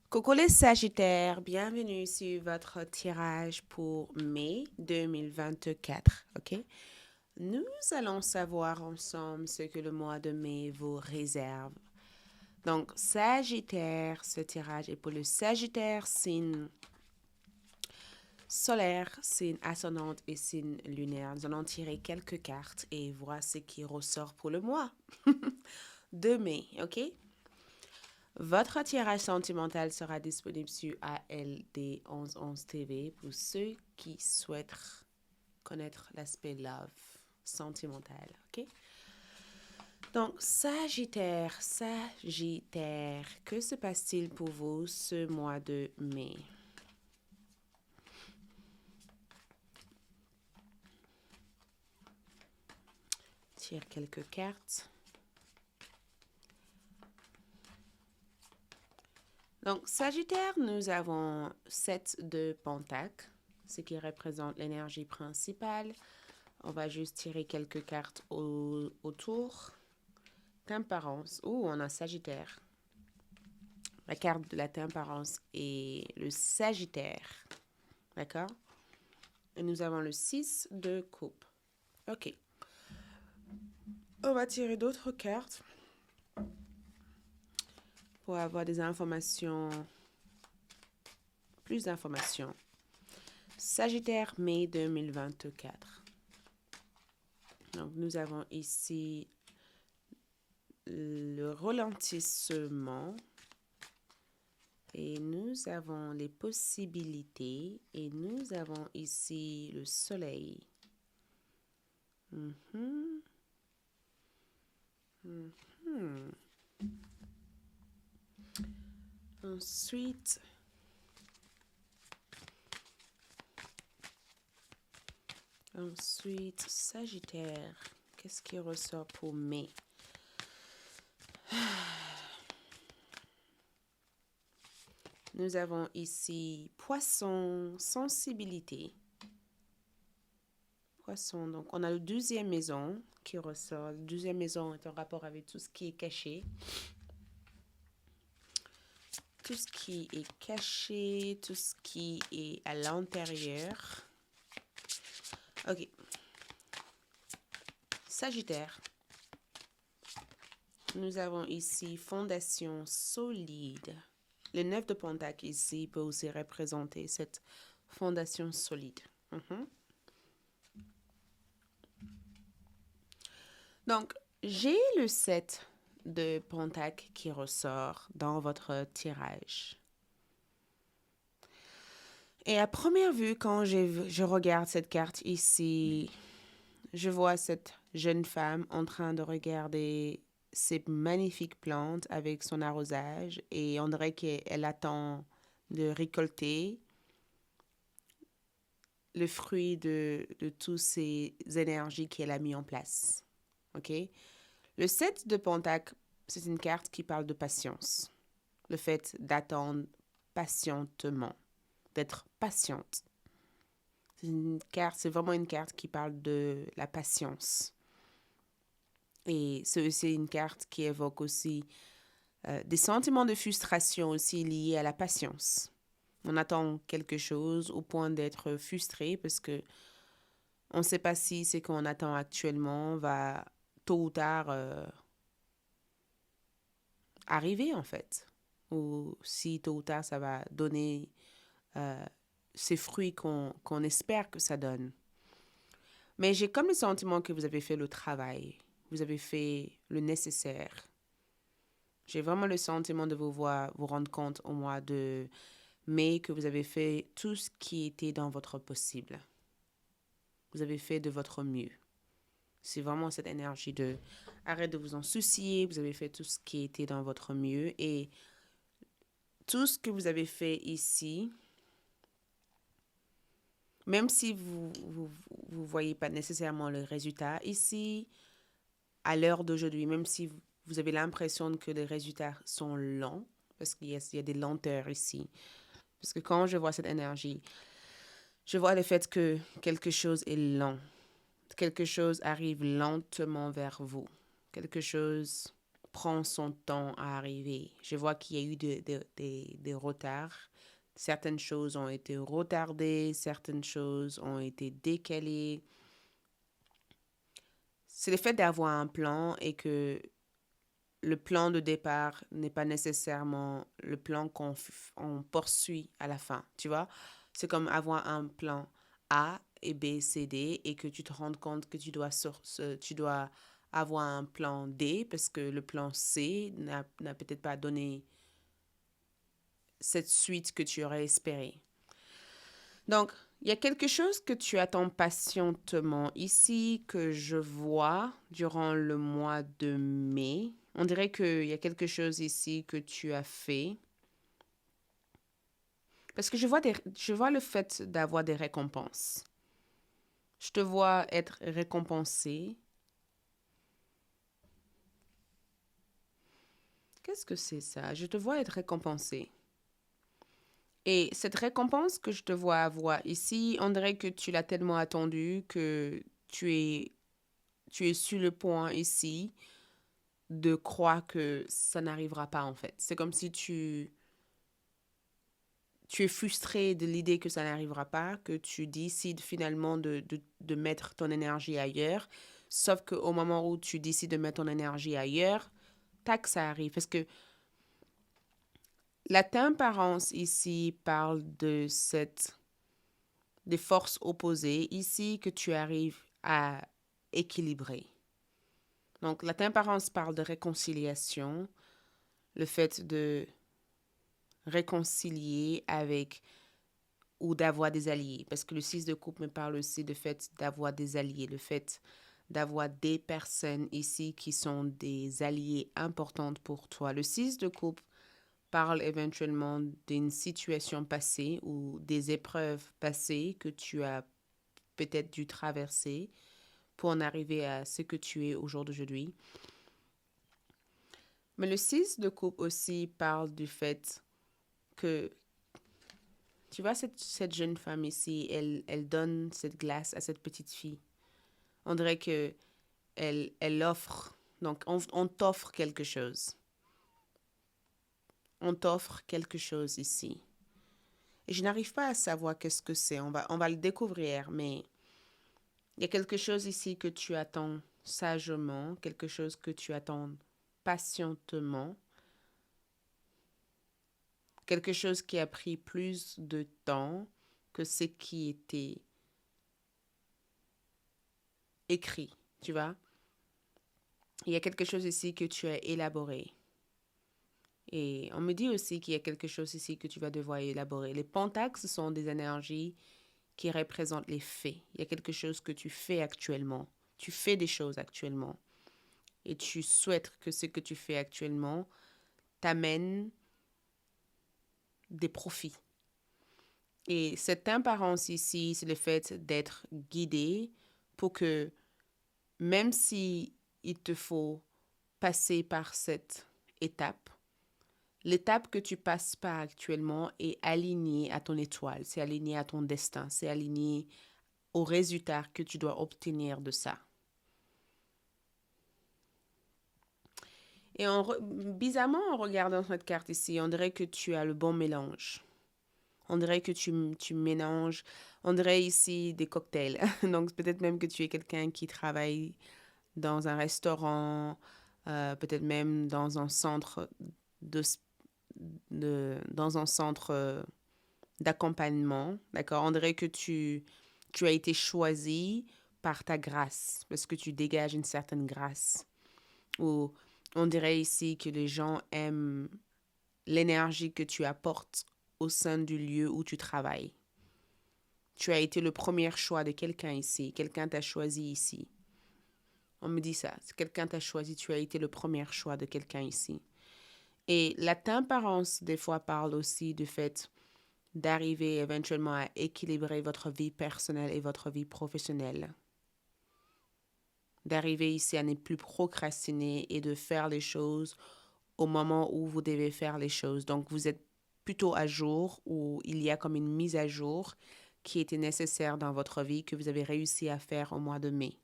Coucou les Sagittaires, bienvenue sur votre tirage pour mai 2024, ok? Nous allons savoir ensemble ce que le mois de mai vous réserve. Donc, Sagittaire, ce tirage est pour le Sagittaire, signe solaire, signe ascendante et signe lunaire. Nous allons tirer quelques cartes et voir ce qui ressort pour le mois de mai, ok? Votre tirage sentimental sera disponible sur ALD 1111 TV pour ceux qui souhaitent connaître l'aspect love sentimental. Ok? Donc, Sagittaire, que se passe-t-il pour vous ce mois de mai? Tire quelques cartes. Donc, Sagittaire, nous avons 7 de Pentacle, ce qui représente l'énergie principale. On va juste tirer quelques cartes autour. Temperance. On a Sagittaire. La carte de la Temperance est le Sagittaire. D'accord? Et nous avons le 6 de coupe. Ok. On va tirer d'autres cartes pour avoir des informations, plus d'informations. Sagittaire, mai 2024. Donc, nous avons ici le ralentissement. Et nous avons les possibilités. Et nous avons ici le soleil. Mhm. Mhm. Ensuite, Sagittaire. Qu'est-ce qui ressort pour mai? Nous avons ici Poisson, sensibilité. Poisson, donc on a le 12e maison qui ressort. La 12e maison est en rapport avec tout ce qui est caché. Tout ce qui est caché, tout ce qui est à l'intérieur. Ok. Sagittaire. Nous avons ici fondation solide. Le 9 de Pentacle ici peut aussi représenter cette fondation solide. Donc, j'ai le 7 de Pentacle qui ressort dans votre tirage. Et à première vue, quand je regarde cette carte ici, je vois cette jeune femme en train de regarder ces magnifiques plantes avec son arrosage et on dirait qu'elle attend de récolter le fruit de toutes ces énergies qu'elle a mis en place. OK? Le 7 de Pentacle, c'est une carte qui parle de patience. Le fait d'attendre patientement, d'être patiente. C'est vraiment une carte qui parle de la patience. Et c'est aussi une carte qui évoque aussi des sentiments de frustration aussi liés à la patience. On attend quelque chose au point d'être frustré parce que on ne sait pas si ce qu'on attend actuellement va tôt ou tard arriver en fait. Ou si tôt ou tard ça va donner euh, ces fruits qu'on espère que ça donne. Mais j'ai comme le sentiment que vous avez fait le travail. Vous avez fait le nécessaire. J'ai vraiment le sentiment de vous voir vous rendre compte au mois de mai que vous avez fait tout ce qui était dans votre possible. Vous avez fait de votre mieux. C'est vraiment cette énergie de arrête de vous en soucier. Vous avez fait tout ce qui était dans votre mieux. Et tout ce que vous avez fait ici, même si vous voyez pas nécessairement le résultat ici, à l'heure d'aujourd'hui, même si vous avez l'impression que les résultats sont lents, parce qu'il y a des lenteurs ici. Parce que quand je vois cette énergie, je vois le fait que quelque chose est lent. Quelque chose arrive lentement vers vous. Quelque chose prend son temps à arriver. Je vois qu'il y a eu des retards. Certaines choses ont été retardées, certaines choses ont été décalées. C'est le fait d'avoir un plan et que le plan de départ n'est pas nécessairement le plan on poursuit à la fin, tu vois. C'est comme avoir un plan A et B, C, D et que tu te rends compte que tu dois avoir un plan D parce que le plan C n'a peut-être pas donné cette suite que tu aurais espéré. Donc, il y a quelque chose que tu attends patientement ici que je vois durant le mois de mai. On dirait qu'il y a quelque chose ici que tu as fait. Parce que je vois le fait d'avoir des récompenses. Je te vois être récompensé. Qu'est-ce que c'est ça? Je te vois être récompensé. Et cette récompense que je te vois avoir ici, on dirait que tu l'as tellement attendue que tu es sur le point ici de croire que ça n'arrivera pas en fait. C'est comme si tu es frustré de l'idée que ça n'arrivera pas, que tu décides finalement de mettre ton énergie ailleurs, sauf qu'au moment où tu décides de mettre ton énergie ailleurs, tac, ça arrive. Parce que la temperance ici parle des forces opposées ici que tu arrives à équilibrer. Donc la temperance parle de réconciliation, le fait de réconcilier avec ou d'avoir des alliés. Parce que le 6 de coupe me parle aussi du fait d'avoir des alliés, le fait d'avoir des personnes ici qui sont des alliés importantes pour toi. Le 6 de coupe parle éventuellement d'une situation passée ou des épreuves passées que tu as peut-être dû traverser pour en arriver à ce que tu es au jour d'aujourd'hui. Mais le 6 de coupe aussi parle du fait que, tu vois, cette jeune femme ici, elle donne cette glace à cette petite fille. On dirait que elle offre, donc on t'offre quelque chose. On t'offre quelque chose ici. Et je n'arrive pas à savoir qu'est-ce que c'est. On va le découvrir, mais il y a quelque chose ici que tu attends sagement, quelque chose que tu attends patientement, quelque chose qui a pris plus de temps que ce qui était écrit, tu vois. Il y a quelque chose ici que tu as élaboré. Et on me dit aussi qu'il y a quelque chose ici que tu vas devoir élaborer. Les pentacles, ce sont des énergies qui représentent les faits. Il y a quelque chose que tu fais actuellement. Tu fais des choses actuellement. Et tu souhaites que ce que tu fais actuellement t'amène des profits. Et cette apparence ici, c'est le fait d'être guidé pour que même si il te faut passer par cette étape, l'étape que tu passes par actuellement est alignée à ton étoile, c'est aligné à ton destin, c'est aligné au résultat que tu dois obtenir de ça. Et bizarrement, en regardant cette carte ici, on dirait que tu as le bon mélange. On dirait que tu mélanges, on dirait ici des cocktails. Donc peut-être même que tu es quelqu'un qui travaille dans un restaurant, peut-être même dans un centre dans un centre d'accompagnement, d'accord? On dirait que tu as été choisi par ta grâce, parce que tu dégages une certaine grâce. Ou on dirait ici que les gens aiment l'énergie que tu apportes au sein du lieu où tu travailles. Tu as été le premier choix de quelqu'un ici. Quelqu'un t'a choisi ici. On me dit ça. Quelqu'un t'a choisi, tu as été le premier choix de quelqu'un ici. Et la temperance, des fois, parle aussi du fait d'arriver éventuellement à équilibrer votre vie personnelle et votre vie professionnelle. D'arriver ici à ne plus procrastiner et de faire les choses au moment où vous devez faire les choses. Donc, vous êtes plutôt à jour ou il y a comme une mise à jour qui était nécessaire dans votre vie que vous avez réussi à faire au mois de mai.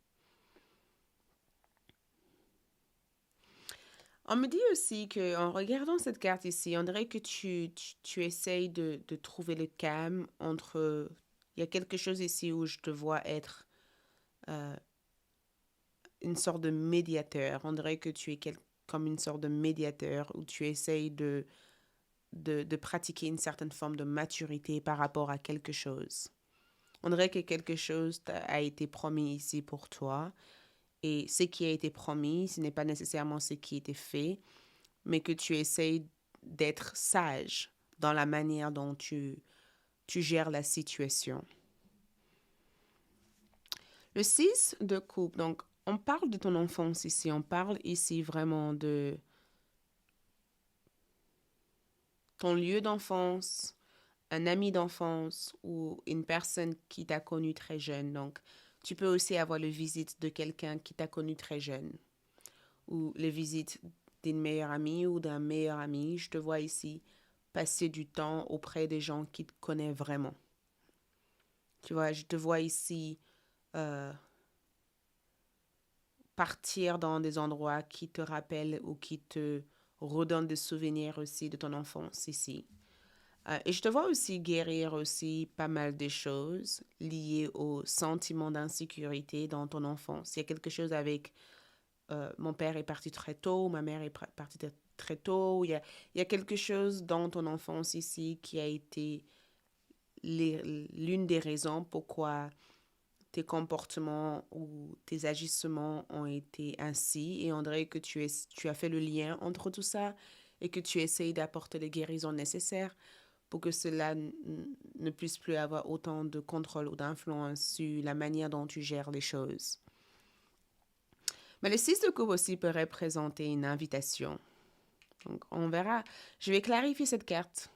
On me dit aussi qu'en regardant cette carte ici, on dirait que tu essayes de trouver le calme entre... Il y a quelque chose ici où je te vois être euh, une sorte de médiateur. On dirait que tu es comme une sorte de médiateur où tu essayes de pratiquer une certaine forme de maturité par rapport à quelque chose. On dirait que quelque chose a été promis ici pour toi. Et ce qui a été promis, ce n'est pas nécessairement ce qui a été fait, mais que tu essayes d'être sage dans la manière dont tu gères la situation. Le 6 de coupe, donc on parle de ton enfance ici, on parle ici vraiment de ton lieu d'enfance, un ami d'enfance ou une personne qui t'a connu très jeune. Donc, tu peux aussi avoir le visite de quelqu'un qui t'a connu très jeune ou le visite d'une meilleure amie ou d'un meilleur ami. Je te vois ici passer du temps auprès des gens qui te connaissent vraiment. Tu vois, je te vois ici euh, partir dans des endroits qui te rappellent ou qui te redonnent des souvenirs aussi de ton enfance ici. Et je te vois aussi guérir aussi pas mal de choses liées au sentiment d'insécurité dans ton enfance. Il y a quelque chose avec mon père est parti très tôt, ma mère est partie très tôt. Il y a quelque chose dans ton enfance ici qui a été l'une des raisons pourquoi tes comportements ou tes agissements ont été ainsi. Et on dirait que tu as fait le lien entre tout ça et que tu essayes d'apporter les guérisons nécessaires pour que cela ne puisse plus avoir autant de contrôle ou d'influence sur la manière dont tu gères les choses. Mais le 6 de coupe aussi peut représenter une invitation. Donc, on verra. Je vais clarifier cette carte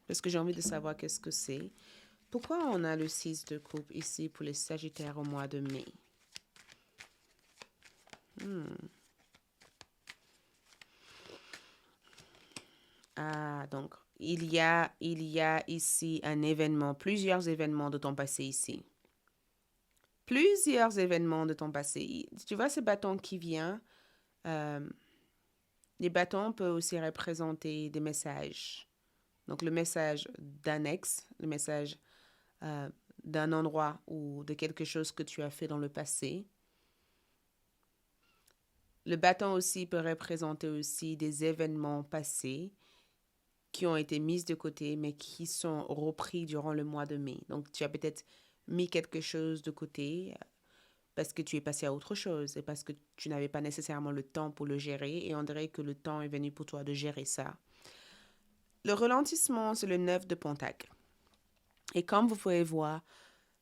parce que j'ai envie de savoir qu'est-ce que c'est. Pourquoi on a le 6 de coupe ici pour les Sagittaires au mois de mai? Ah, donc, il y a ici un événement, plusieurs événements de ton passé ici. Plusieurs événements de ton passé. Tu vois ce bâton qui vient? euh, les bâtons peuvent aussi représenter des messages. Donc, le message d'un ex, le message euh, d'un endroit ou de quelque chose que tu as fait dans le passé. Le bâton aussi peut représenter aussi des événements passés qui ont été mis de côté, mais qui sont repris durant le mois de mai. Donc, tu as peut-être mis quelque chose de côté parce que tu es passé à autre chose et parce que tu n'avais pas nécessairement le temps pour le gérer et on dirait que le temps est venu pour toi de gérer ça. Le ralentissement, c'est le 9 de Pentacle. Et comme vous pouvez voir,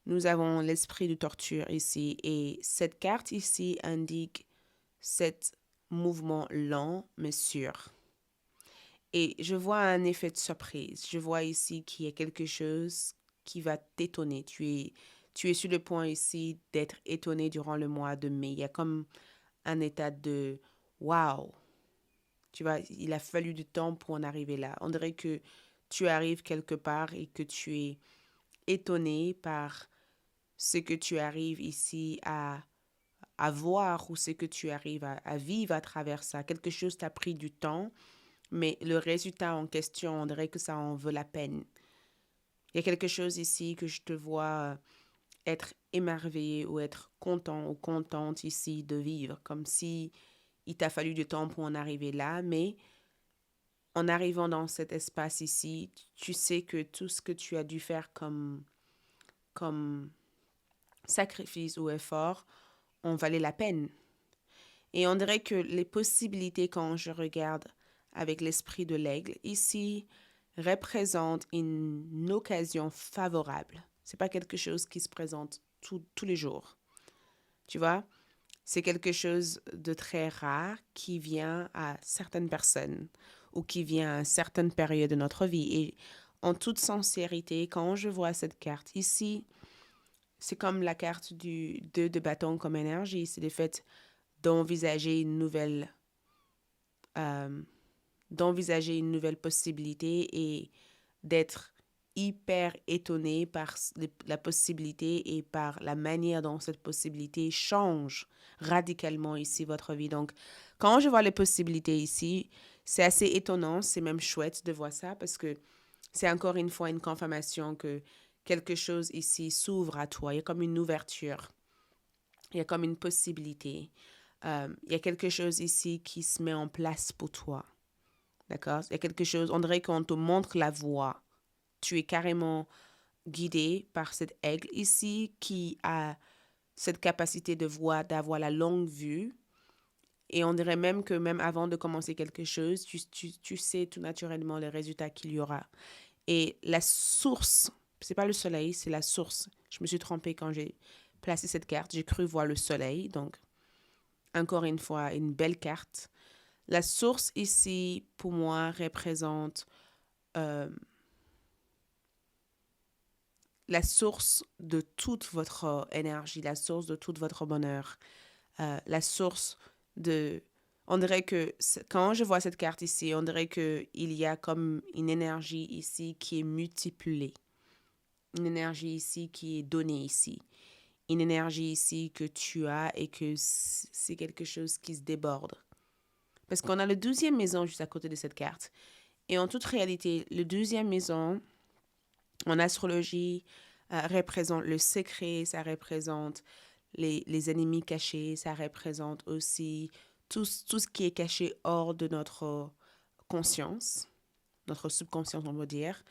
nous avons l'esprit de torture ici et cette carte ici indique cet mouvement lent mais sûr. Et je vois un effet de surprise. Je vois ici qu'il y a quelque chose qui va t'étonner. Tu es sur le point ici d'être étonné durant le mois de mai. Il y a comme un état de wow. Tu vois, il a fallu du temps pour en arriver là. On dirait que tu arrives quelque part et que tu es étonné par ce que tu arrives ici à voir ou ce que tu arrives à vivre à travers ça. Quelque chose t'a pris du temps, mais le résultat en question, on dirait que ça en vaut la peine. Il y a quelque chose ici que je te vois être émerveillé ou être content ou contente ici de vivre, comme si il t'a fallu du temps pour en arriver là, mais en arrivant dans cet espace ici, tu sais que tout ce que tu as dû faire comme sacrifice ou effort ont valait la peine. Et on dirait que les possibilités, quand je regarde avec l'esprit de l'aigle, ici, représentent une occasion favorable. C'est pas quelque chose qui se présente tous les jours. Tu vois, c'est quelque chose de très rare qui vient à certaines personnes ou qui vient à certaines périodes de notre vie. Et en toute sincérité, quand je vois cette carte ici, c'est comme la carte du 2 de bâton comme énergie. C'est le fait d'envisager une nouvelle, euh, d'envisager une nouvelle possibilité et d'être hyper étonné par la possibilité et par la manière dont cette possibilité change radicalement ici votre vie. Donc, quand je vois les possibilités ici, c'est assez étonnant, c'est même chouette de voir ça parce que c'est encore une fois une confirmation que quelque chose ici s'ouvre à toi. Il y a comme une ouverture, il y a comme une possibilité. Il y a quelque chose ici qui se met en place pour toi. D'accord? Il y a quelque chose, on dirait qu'on te montre la voie. Tu es carrément guidé par cet aigle ici qui a cette capacité de voir, d'avoir la longue vue. Et on dirait même que même avant de commencer quelque chose, tu sais tout naturellement les résultats qu'il y aura. Et la source, c'est pas le soleil, c'est la source. Je me suis trompée quand j'ai placé cette carte. J'ai cru voir le soleil. Donc, encore une fois, une belle carte. La source ici, pour moi, représente la source de toute votre énergie, la source de tout votre bonheur, la source de... On dirait que quand je vois cette carte ici, on dirait qu'il y a comme une énergie ici qui est multipliée. Une énergie ici qui est donnée ici. Une énergie ici que tu as et que c'est quelque chose qui se déborde. Parce qu'on a le 12e maison juste à côté de cette carte. Et en toute réalité, le 12e maison, en astrologie, représente le secret, ça représente les ennemis cachés, ça représente aussi tout ce qui est caché hors de notre conscience, notre subconscience, on va dire.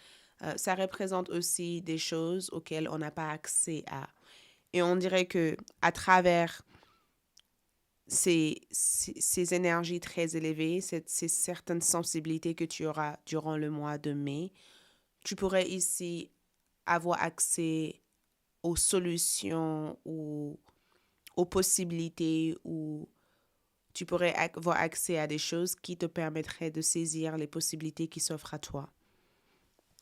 Ça représente aussi des choses auxquelles on n'a pas accès à. Et on dirait que à travers ces énergies très élevées, ces certaines sensibilités que tu auras durant le mois de mai, tu pourrais ici avoir accès aux solutions ou aux possibilités ou tu pourrais avoir accès à des choses qui te permettraient de saisir les possibilités qui s'offrent à toi.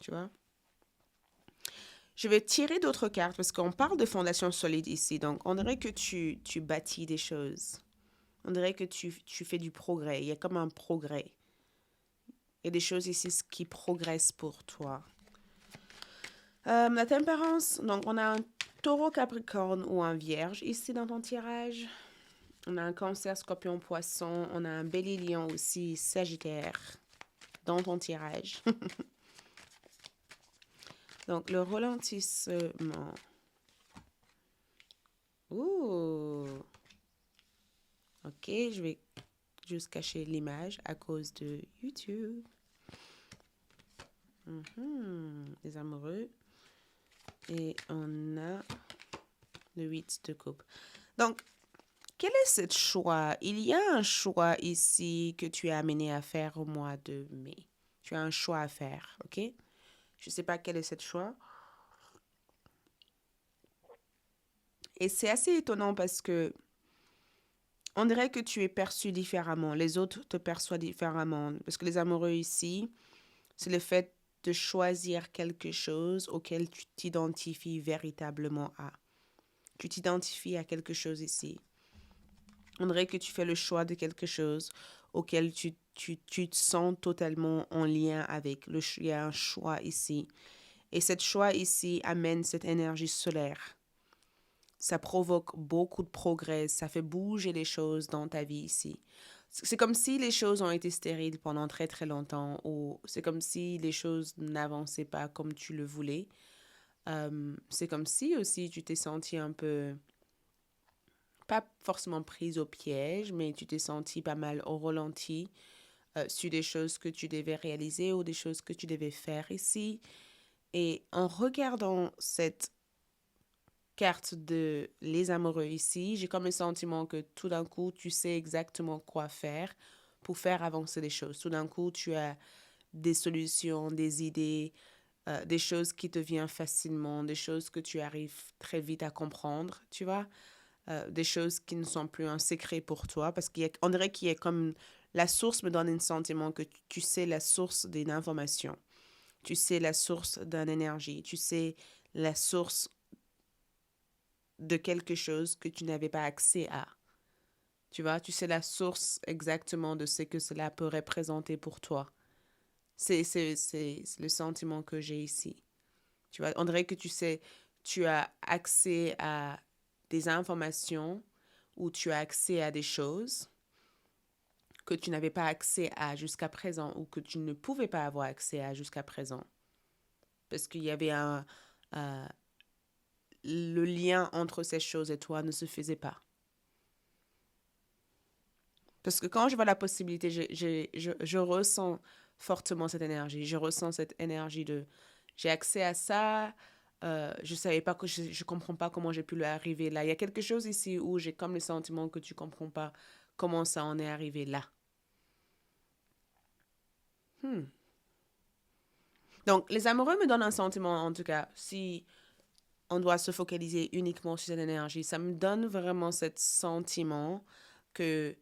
Tu vois? Je vais tirer d'autres cartes parce qu'on parle de fondation solide ici. Donc, on dirait que tu bâtis des choses. On dirait que tu fais du progrès. Il y a comme un progrès. Il y a des choses ici qui progressent pour toi. La tempérance. Donc, on a un taureau, capricorne ou un vierge ici dans ton tirage. On a un cancer, scorpion, poisson. On a un bélier, lion aussi, sagittaire dans ton tirage. Donc, le ralentissement. Ouh! Ok, je vais juste cacher l'image à cause de YouTube. Les amoureux. Et on a le 8 de coupe. Donc, quel est ce choix? Il y a un choix ici que tu es amené à faire au mois de mai. Tu as un choix à faire, ok? Je ne sais pas quel est ce choix. Et c'est assez étonnant parce que on dirait que tu es perçu différemment. Les autres te perçoivent différemment. Parce que les amoureux ici, c'est le fait de choisir quelque chose auquel tu t'identifies véritablement à. Tu t'identifies à quelque chose ici. On dirait que tu fais le choix de quelque chose auquel tu te sens totalement en lien avec. Il y a un choix ici. Et ce choix ici amène cette énergie solaire. Ça provoque beaucoup de progrès, ça fait bouger les choses dans ta vie ici. C'est comme si les choses ont été stériles pendant très très longtemps ou c'est comme si les choses n'avançaient pas comme tu le voulais. C'est comme si aussi tu t'es senti un peu, pas forcément prise au piège, mais tu t'es senti pas mal au ralenti sur des choses que tu devais réaliser ou des choses que tu devais faire ici. Et en regardant cette carte de les amoureux ici, j'ai comme le sentiment que tout d'un coup, tu sais exactement quoi faire pour faire avancer les choses. Tout d'un coup, tu as des solutions, des idées, des choses qui te viennent facilement, des choses que tu arrives très vite à comprendre, tu vois, des choses qui ne sont plus un secret pour toi, parce qu'on dirait qu'il y a comme... La source me donne un sentiment que tu sais la source d'une information, tu sais la source d'une énergie, tu sais la source de quelque chose que tu n'avais pas accès à. Tu vois, tu sais la source exactement de ce que cela peut représenter pour toi. C'est le sentiment que j'ai ici. Tu vois, on dirait que tu as accès à des informations ou tu as accès à des choses que tu n'avais pas accès à jusqu'à présent ou que tu ne pouvais pas avoir accès à jusqu'à présent. Parce qu'il y avait le lien entre ces choses et toi ne se faisait pas. Parce que quand je vois la possibilité, je ressens fortement cette énergie. Je ressens cette énergie de j'ai accès à ça. Je savais pas que je comprends pas comment j'ai pu lui arriver là. Il y a quelque chose ici où j'ai comme le sentiment que tu comprends pas comment ça en est arrivé là. Hmm. Donc, les amoureux me donnent un sentiment, en tout cas, si on doit se focaliser uniquement sur cette énergie, ça me donne vraiment ce sentiment que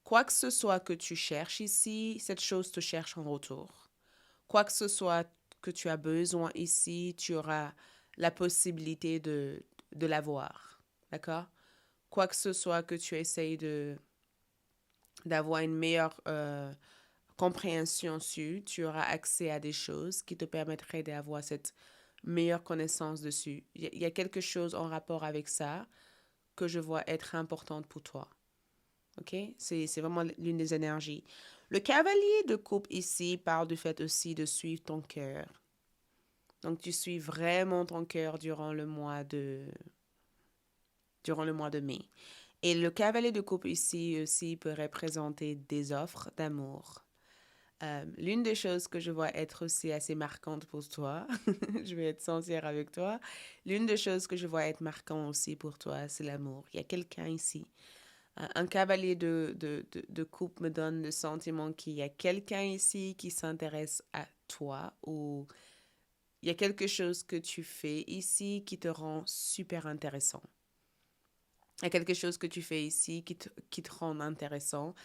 quoi que ce soit que tu cherches ici, cette chose te cherche en retour. Quoi que ce soit que tu as besoin ici, tu auras la possibilité de l'avoir. D'accord? Quoi que ce soit que tu essayes d'avoir une meilleure compréhension sur, tu auras accès à des choses qui te permettraient d'avoir cette meilleure connaissance dessus. Il y a quelque chose en rapport avec ça que je vois être importante pour toi. OK? C'est vraiment l'une des énergies. Le cavalier de coupe ici parle du fait aussi de suivre ton cœur. Donc, tu suis vraiment ton cœur durant le mois de mai. Et le cavalier de coupe ici aussi peut représenter des offres d'amour. L'une des choses que je vois être aussi assez marquante pour toi, je vais être sincère avec toi, l'une des choses que je vois être marquante aussi pour toi, c'est l'amour. Il y a quelqu'un ici. Un cavalier de coupe me donne le sentiment qu'il y a quelqu'un ici qui s'intéresse à toi ou il y a quelque chose que tu fais ici qui te rend super intéressant. Il y a quelque chose que tu fais ici qui te rend intéressant.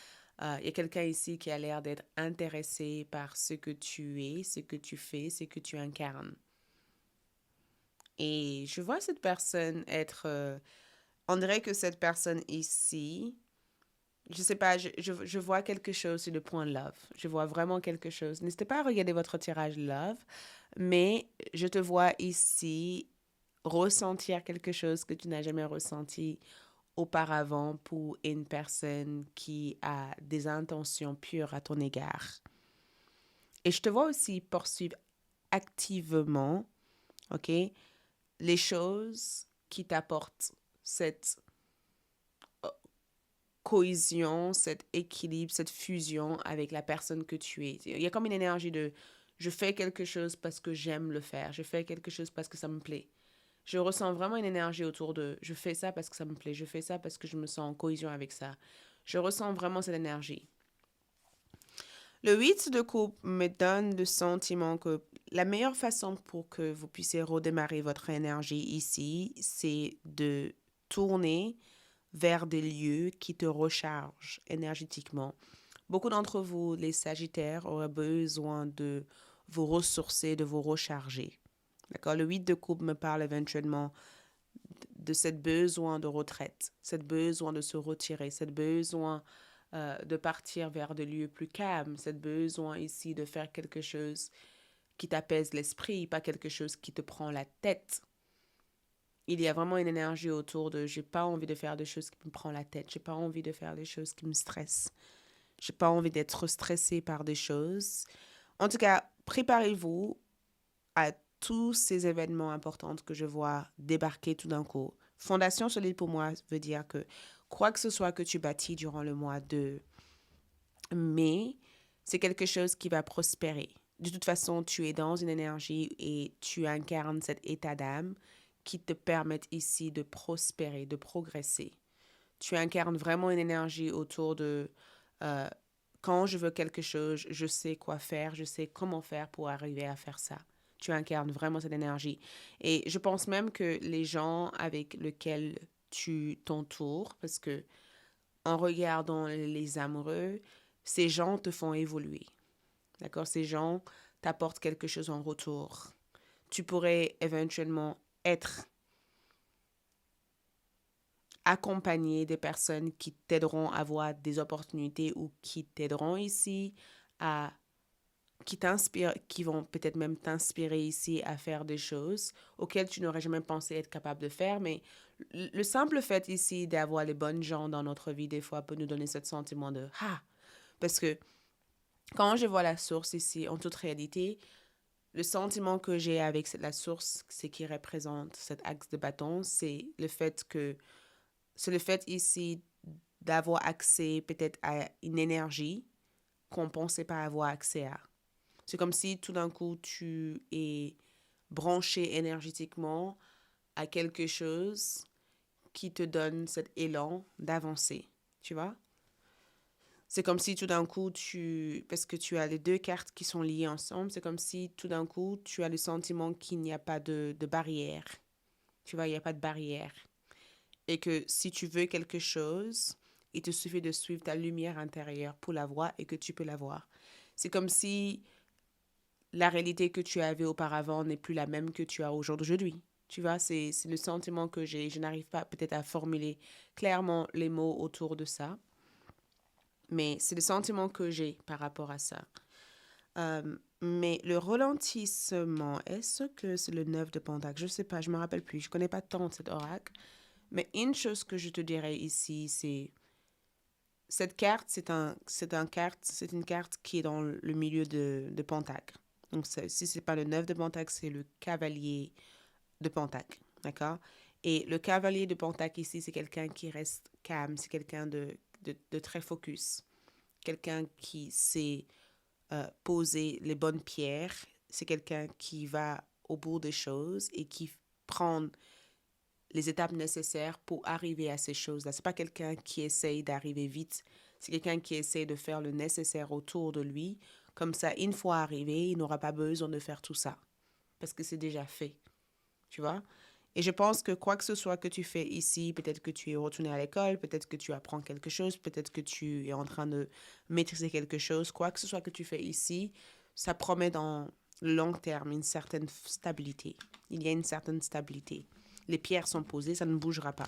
Il y a quelqu'un ici qui a l'air d'être intéressé par ce que tu es, ce que tu fais, ce que tu incarnes. Et je vois cette personne être... on dirait que cette personne ici, je sais pas, je vois quelque chose sur le point love. Je vois vraiment quelque chose. N'hésitez pas à regarder votre tirage love, mais je te vois ici ressentir quelque chose que tu n'as jamais ressenti auparavant pour une personne qui a des intentions pures à ton égard. Et je te vois aussi poursuivre activement, OK, les choses qui t'apportent cette cohésion, cet équilibre, cette fusion avec la personne que tu es. Il y a comme une énergie de je fais quelque chose parce que j'aime le faire, je fais quelque chose parce que ça me plaît. Je ressens vraiment une énergie autour de je fais ça parce que ça me plaît, je fais ça parce que je me sens en cohésion avec ça. Je ressens vraiment cette énergie. Le 8 de coupe me donne le sentiment que la meilleure façon pour que vous puissiez redémarrer votre énergie ici, c'est de tourner vers des lieux qui te rechargent énergétiquement. Beaucoup d'entre vous, les Sagittaires, auraient besoin de vous ressourcer, de vous recharger. D'accord? Le 8 de coupe me parle éventuellement de cette besoin de retraite, cette besoin de se retirer, cette besoin de partir vers des lieux plus calmes, cette besoin ici de faire quelque chose qui t'apaise l'esprit, pas quelque chose qui te prend la tête. Il y a vraiment une énergie autour de j'ai pas envie de faire des choses qui me prennent la tête, j'ai pas envie de faire des choses qui me stressent, j'ai pas envie d'être stressée par des choses. En tout cas, préparez-vous à tous ces événements importants que je vois débarquer tout d'un coup. Fondation solide pour moi veut dire que quoi que ce soit que tu bâtis durant le mois de mai, c'est quelque chose qui va prospérer. De toute façon, tu es dans une énergie et tu incarnes cet état d'âme qui te permet ici de prospérer, de progresser. Tu incarnes vraiment une énergie autour de euh, quand je veux quelque chose, je sais quoi faire, je sais comment faire pour arriver à faire ça. Tu incarnes vraiment cette énergie. Et je pense même que les gens avec lesquels tu t'entoures, parce que en regardant les amoureux, ces gens te font évoluer. D'accord? Ces gens t'apportent quelque chose en retour. Tu pourrais éventuellement être accompagné des personnes qui t'aideront à avoir des opportunités ou qui t'aideront ici à qui vont peut-être même t'inspirer ici à faire des choses auxquelles tu n'aurais jamais pensé être capable de faire. Mais le simple fait ici d'avoir les bonnes gens dans notre vie, des fois, peut nous donner ce sentiment de ah. Parce que quand je vois la source ici, en toute réalité, le sentiment que j'ai avec la source, c'est qui représente cet axe de bâton, c'est le fait ici d'avoir accès peut-être à une énergie qu'on ne pensait pas avoir accès à. C'est comme si tout d'un coup, tu es branché énergétiquement à quelque chose qui te donne cet élan d'avancer, tu vois? C'est comme si tout d'un coup, parce que tu as les deux cartes qui sont liées ensemble, c'est comme si tout d'un coup, tu as le sentiment qu'il n'y a pas de barrière. Tu vois, il n'y a pas de barrière. Et que si tu veux quelque chose, il te suffit de suivre ta lumière intérieure pour la voir et que tu peux la voir. C'est comme si la réalité que tu avais auparavant n'est plus la même que tu as aujourd'hui. Tu vois, c'est le sentiment que j'ai. Je n'arrive pas peut-être à formuler clairement les mots autour de ça, mais c'est le sentiment que j'ai par rapport à ça. Mais le ralentissement, est-ce que c'est le 9 de Pentacle? Je ne sais pas, je ne me rappelle plus. Je ne connais pas tant cet oracle. Mais une chose que je te dirais ici, c'est cette carte, c'est une carte qui est dans le milieu de Pentacle. Donc, si ce n'est pas le 9 de Pentacle, c'est le cavalier de Pentacle. D'accord? Et le cavalier de Pentacle ici, c'est quelqu'un qui reste calme, c'est quelqu'un de très focus. Quelqu'un qui sait poser les bonnes pierres. C'est quelqu'un qui va au bout des choses et qui prend les étapes nécessaires pour arriver à ces choses-là. C'est pas quelqu'un qui essaye d'arriver vite. C'est quelqu'un qui essaie de faire le nécessaire autour de lui. Comme ça, une fois arrivé, il n'aura pas besoin de faire tout ça. Parce que c'est déjà fait. Tu vois? Et je pense que quoi que ce soit que tu fais ici, peut-être que tu es retourné à l'école, peut-être que tu apprends quelque chose, peut-être que tu es en train de maîtriser quelque chose, quoi que ce soit que tu fais ici, ça promet dans le long terme une certaine stabilité. Il y a une certaine stabilité. Les pierres sont posées, ça ne bougera pas.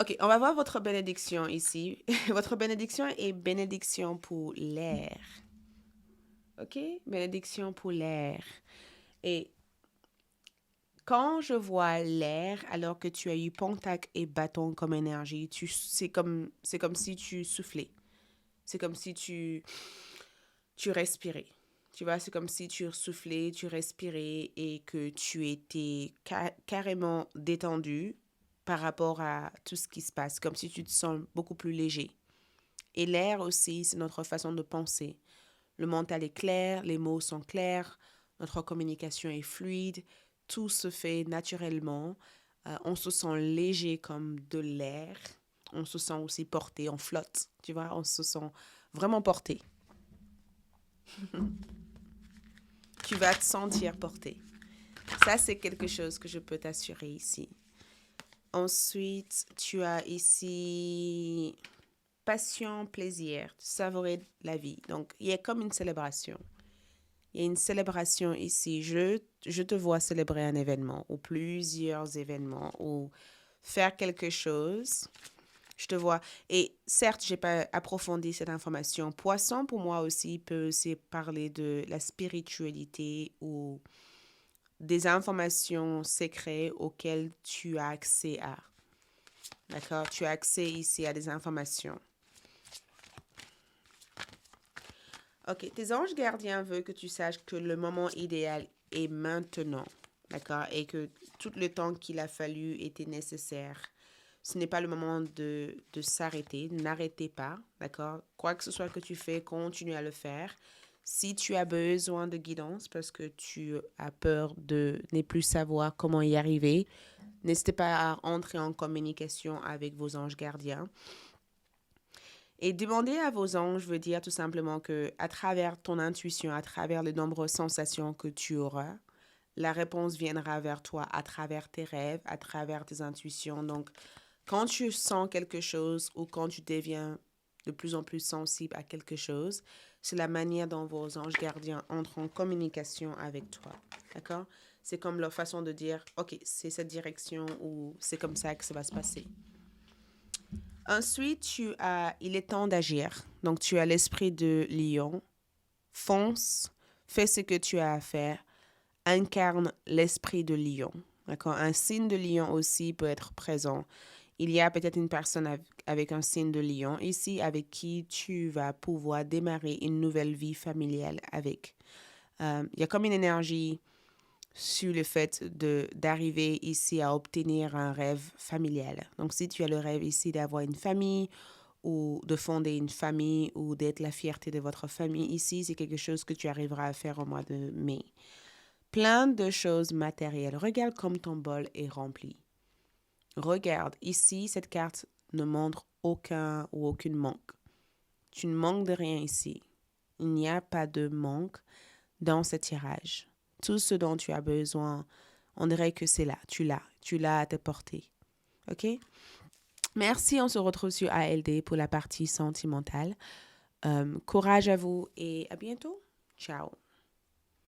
Ok, on va voir votre bénédiction ici. Votre bénédiction est bénédiction pour l'air. Ok, bénédiction pour l'air. Et quand je vois l'air, alors que tu as eu pentacle et bâton comme énergie, c'est comme si tu soufflais. C'est comme si tu respirais. Tu vois, c'est comme si tu soufflais, tu respirais et que tu étais carrément détendu par rapport à tout ce qui se passe, comme si tu te sens beaucoup plus léger. Et l'air aussi, c'est notre façon de penser. Le mental est clair, les mots sont clairs, notre communication est fluide, tout se fait naturellement. On se sent léger comme de l'air. On se sent aussi porté, on flotte, tu vois, on se sent vraiment porté. Tu vas te sentir porté. Ça, c'est quelque chose que je peux t'assurer ici. Ensuite, tu as ici passion, plaisir, savourer la vie. Donc, il y a comme une célébration. Il y a une célébration ici. Je te vois célébrer un événement ou plusieurs événements ou faire quelque chose. Je te vois. Et certes, je n'ai pas approfondi cette information. Poisson, pour moi aussi, peut aussi parler de la spiritualité ou des informations secrètes auxquelles tu as accès à. D'accord? Tu as accès ici à des informations. Ok, tes anges gardiens veulent que tu saches que le moment idéal est maintenant. D'accord? Et que tout le temps qu'il a fallu était nécessaire. Ce n'est pas le moment de s'arrêter. N'arrêtez pas. D'accord? Quoi que ce soit que tu fais, continue à le faire. Si tu as besoin de guidance parce que tu as peur de ne plus savoir comment y arriver, n'hésitez pas à entrer en communication avec vos anges gardiens. Et demander à vos anges veut dire tout simplement que à travers ton intuition, à travers les nombreuses sensations que tu auras, la réponse viendra vers toi à travers tes rêves, à travers tes intuitions. Donc, quand tu sens quelque chose ou quand tu deviens de plus en plus sensible à quelque chose, c'est la manière dont vos anges gardiens entrent en communication avec toi. D'accord? C'est comme leur façon de dire, OK, c'est cette direction ou c'est comme ça que ça va se passer. Ensuite, il est temps d'agir. Donc, tu as l'esprit de lion fonce, fais ce que tu as à faire, incarne l'esprit de lion. D'accord? Un signe de lion aussi peut être présent. Il y a peut-être une personne avec un signe de lion ici avec qui tu vas pouvoir démarrer une nouvelle vie familiale avec. Il y a comme une énergie sur le fait d'arriver ici à obtenir un rêve familial. Donc, si tu as le rêve ici d'avoir une famille ou de fonder une famille ou d'être la fierté de votre famille ici, c'est quelque chose que tu arriveras à faire au mois de mai. Plein de choses matérielles. Regarde comme ton bol est rempli. Regarde, ici, cette carte ne montre aucun ou aucune manque. Tu ne manques de rien ici. Il n'y a pas de manque dans ce tirage. Tout ce dont tu as besoin, on dirait que c'est là. Tu l'as à te porter. OK? Merci, on se retrouve sur ALD pour la partie sentimentale. Courage à vous et à bientôt. Ciao.